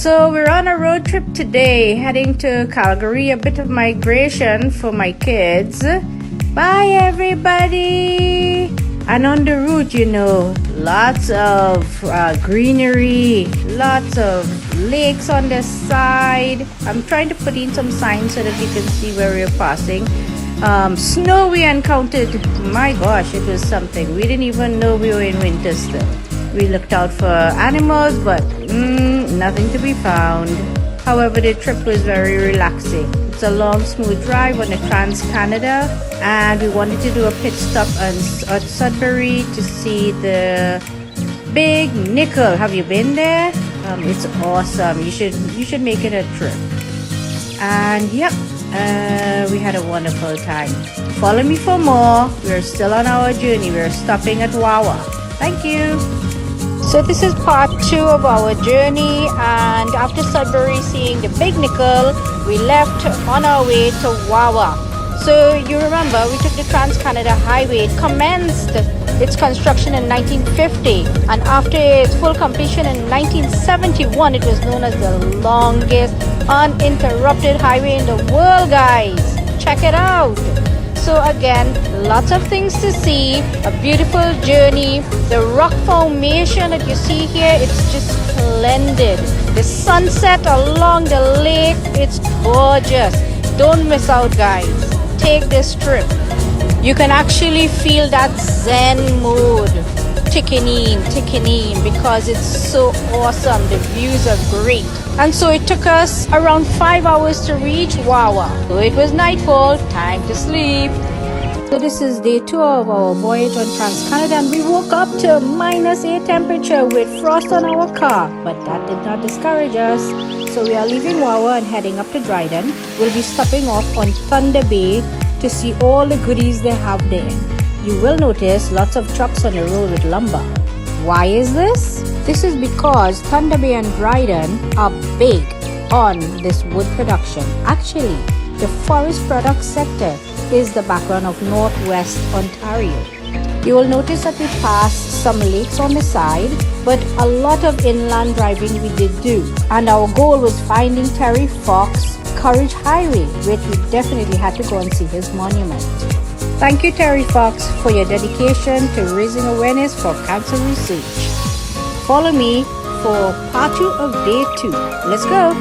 So we're on a road trip today, heading to Calgary, a bit of migration for my kids. Bye everybody! And on the route, you know, lots of greenery, lots of lakes on the side. I'm trying to put in some signs so that you can see where we're passing. Snow we encountered, my gosh, it was something. We didn't even know we were in winter still. We looked out for animals, but nothing to be found. However, the trip was very relaxing. It's a long, smooth drive on the Trans-Canada, and we wanted to do a pit stop at Sudbury to see the Big Nickel. Have you been there? It's awesome. You should make it a trip. And yep, we had a wonderful time. Follow me for more. We're still on our journey. We're stopping at Wawa. Thank you. So this is part 2 of our journey, and after Sudbury seeing the Big Nickel, we left on our way to Wawa. So you remember we took the Trans-Canada Highway. It commenced its construction in 1950, and after its full completion in 1971, it was known as the longest uninterrupted highway in the world, guys. Check it out. So again, lots of things to see, a beautiful journey. The rock formation that you see here, it's just splendid. The sunset along the lake, it's gorgeous. Don't miss out, guys. Take this trip. You can actually feel that Zen mood ticking in because it's so awesome. The views are great. And so it took us around 5 hours to reach Wawa. So it was nightfall, time to sleep. So this is day 2 of our voyage on Trans-Canada, and we woke up to -8 temperature with frost on our car. But that did not discourage us. So we are leaving Wawa and heading up to Dryden. We'll be stopping off on Thunder Bay to see all the goodies they have there. You will notice lots of trucks on the road with lumber. Why is this? This is because Thunder Bay and Dryden are big on this wood production. Actually, the forest product sector is the background of Northwest Ontario. You will notice that we passed some lakes on the side, but a lot of inland driving we did do. And our goal was finding Terry Fox Courage Highway, which we definitely had to go and see his monument. Thank you, Terry Fox, for your dedication to raising awareness for cancer research. Follow me for part 2 of day 2. Let's go.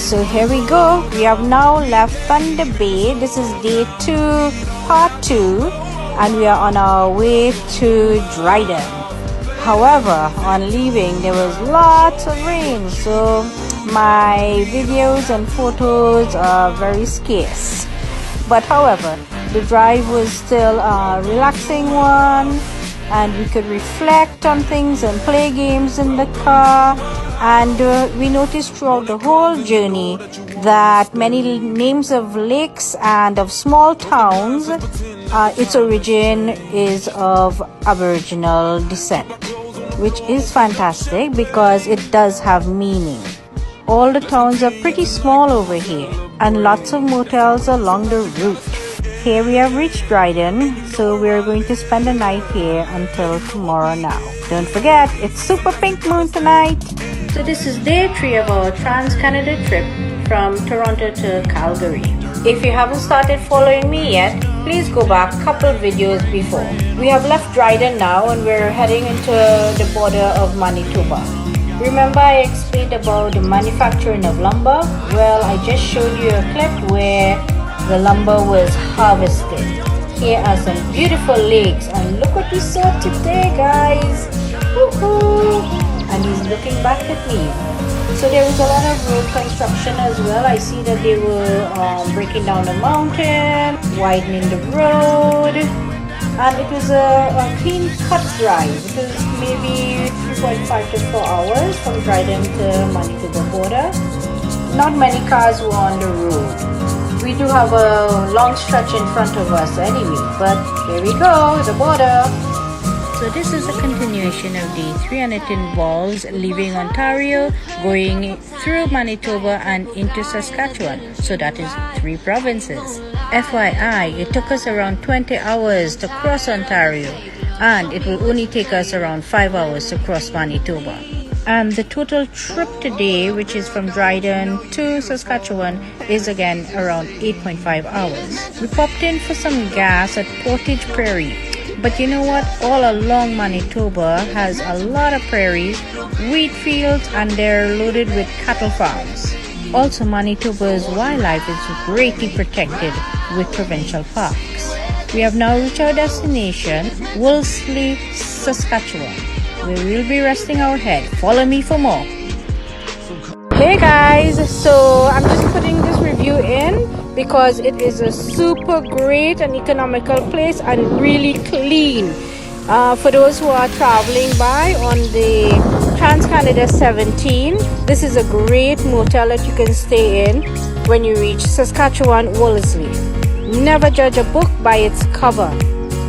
So here we go. We have now left Thunder Bay. This is day 2, part 2, and we are on our way to Dryden. However, on leaving, there was lots of rain, so my videos and photos are very scarce. But however, the drive was still a relaxing one, and we could reflect on things and play games in the car. And we noticed throughout the whole journey that many names of lakes and of small towns, its origin is of Aboriginal descent, which is fantastic because it does have meaning. All the towns are pretty small over here, and lots of motels along the route. Here we have reached Dryden, so we're going to spend the night here until tomorrow now. Don't forget, it's super pink moon tonight. So this is day 3 of our Trans-Canada trip from Toronto to Calgary. If you haven't started following me yet, please go back a couple videos before. We have left Dryden now and we're heading into the border of Manitoba. Remember I explained about the manufacturing of lumber? Well, I just showed you a clip where the lumber was harvested. Here are some beautiful lakes, and look what we saw today, guys. Woohoo! And he's looking back at me. So there was a lot of road construction as well. I see that they were breaking down the mountain, widening the road, and it was a clean cut drive. It was maybe 3.5 to 4 hours from Dryden to Manitoba border. Not many cars were on the road. We do have a long stretch in front of us anyway, but here we go, the border. So this is a continuation of day 3, and it involves leaving Ontario, going through Manitoba and into Saskatchewan. So that is 3 provinces. FYI, it took us around 20 hours to cross Ontario. and it will only take us around 5 hours to cross Manitoba. And the total trip today, which is from Dryden to Saskatchewan, is again around 8.5 hours. We popped in for some gas at Portage Prairie. But you know what? All along Manitoba has a lot of prairies, wheat fields, and they're loaded with cattle farms. Also, Manitoba's wildlife is greatly protected with provincial parks. We have now reached our destination, Wolseley, Saskatchewan, where we'll be resting our head. Follow me for more. Hey guys, so I'm just putting this review in because it is a super great and economical place and really clean. For those who are traveling by on the Trans-Canada 17, this is a great motel that you can stay in when you reach Saskatchewan, Wolseley. Never judge a book by its cover.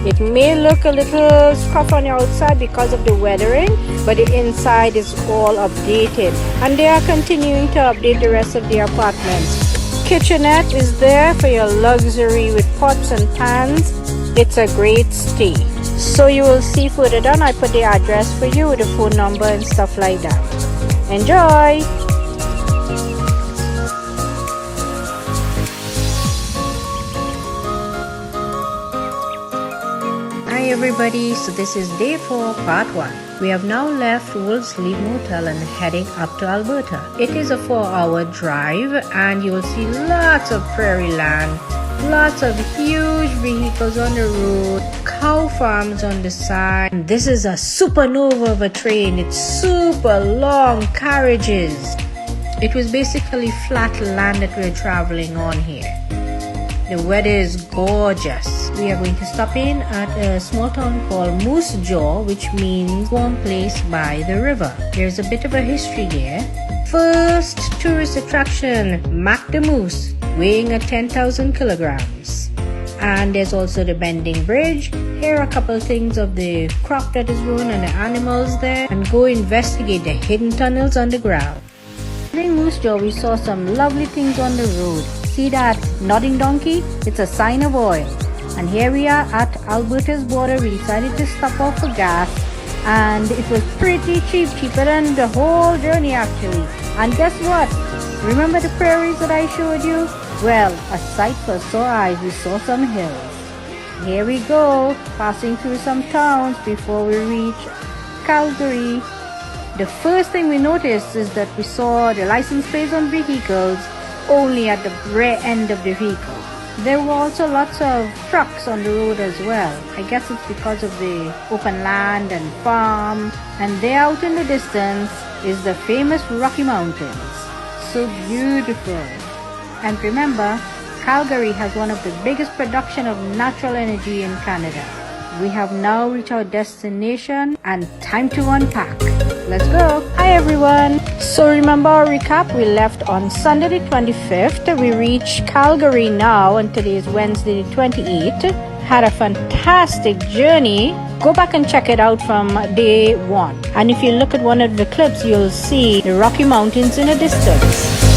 It may look a little scruff on the outside because of the weathering, but the inside is all updated. And they are continuing to update the rest of the apartments. Kitchenette is there for your luxury with pots and pans. It's a great stay. So you will see further down, I put the address for you with the phone number and stuff like that. Enjoy! Hi everybody, so this is day 4 part 1. We have now left Wolseley Motel and heading up to Alberta. It is a 4-hour drive and you will see lots of prairie land, lots of huge vehicles on the road, cow farms on the side. And this is a supernova of a train. It's super long carriages. It was basically flat land that we're traveling on here. The weather is gorgeous. We are going to stop in at a small town called Moose Jaw, which means warm place by the river. There's a bit of a history there. First tourist attraction, Mac the Moose, weighing at 10,000 kilograms. And there's also the Bending Bridge. Here are a couple things of the crop that is grown and the animals there. And go investigate the hidden tunnels underground. In Moose Jaw, we saw some lovely things on the road. See that nodding donkey? It's a sign of oil. And here we are at Alberta's border. We decided to stop off for gas, and it was pretty cheap, cheaper than the whole journey actually. And guess what? Remember the prairies that I showed you? Well, a sight for sore eyes. We saw some hills. Here we go, passing through some towns before we reach Calgary. The first thing we noticed is that we saw the license plates on vehicles only at the rear end of the vehicle. There were also lots of trucks on the road as well. I guess it's because of the open land and farm. And there out in the distance is the famous Rocky Mountains. So beautiful. And remember, Calgary has one of the biggest production of natural energy in Canada. We have now reached our destination and time to unpack. Let's go. Hi everyone. So remember our recap, we left on Sunday the 25th. We reached Calgary now and today is Wednesday the 28th. Had a fantastic journey. Go back and check it out from day 1. And if you look at one of the clips, you'll see the Rocky Mountains in the distance.